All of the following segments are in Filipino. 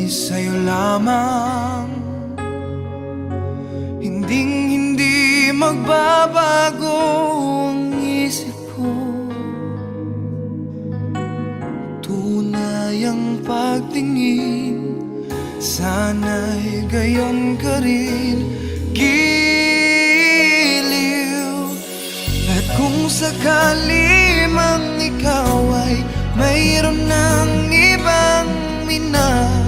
sa'yo lamang, hindi magbabago ang isip ko. Tunay ang pagtingin, sana'y gayon ka rin, giliw. At kung sakali mang ikaw ay mayroon ng ibang minamahal,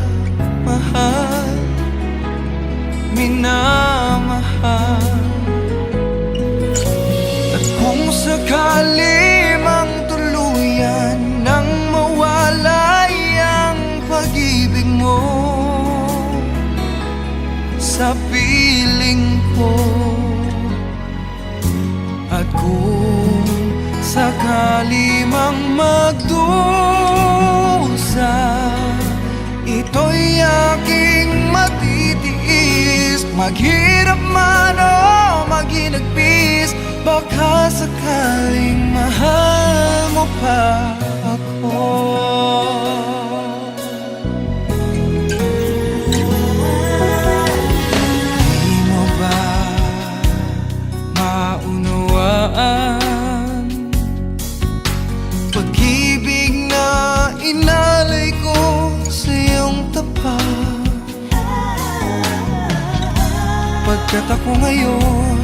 at kung sakali mang tuluyan nang mawalay ang pag-ibig mo sa piling ko, at kung sakali mang magdusa, ito'y aking matitiis. Maghirap man o maginagpis, baka sakaling mahal mo pa ako. Di mo ba maunawaan pag-ibig na inalay ko sa iyong tapat? Pagkat ako ngayon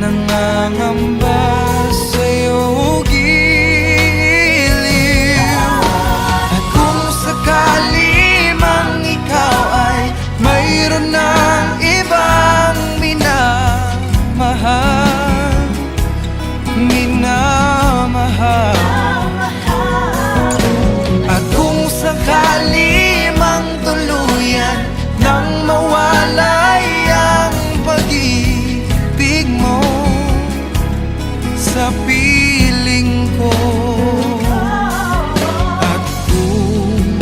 nangangamba sa'yo, giliw. At kung sakali mang ikaw ay mayroon ng ibang minamahal, at kung sakali mang tuluyan nang mawalay ang pag-ibig mo sa piling ko, at kung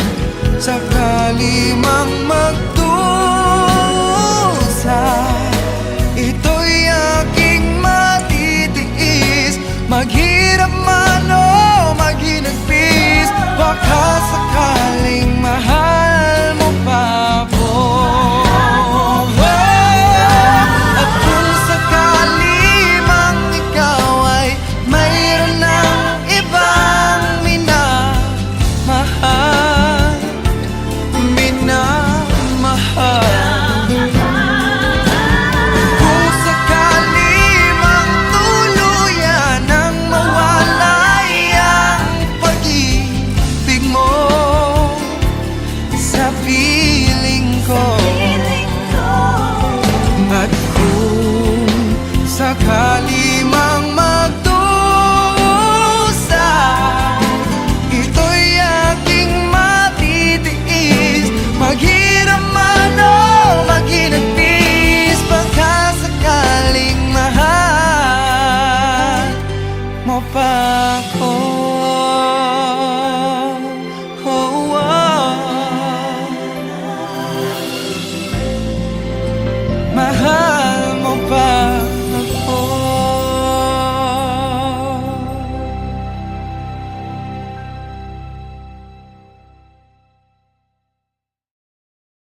sakali mang magdusa, ito'y aking matitiis. Maghirap man o maginagpis, baka sakaling mahal mo pa ako. At kung sakali mang ikaw ay mayroon ng ibang minamahal, kung sakali mang tuluyan nang mawalay ang pag-ibig mo sa piling ko, at kung sakali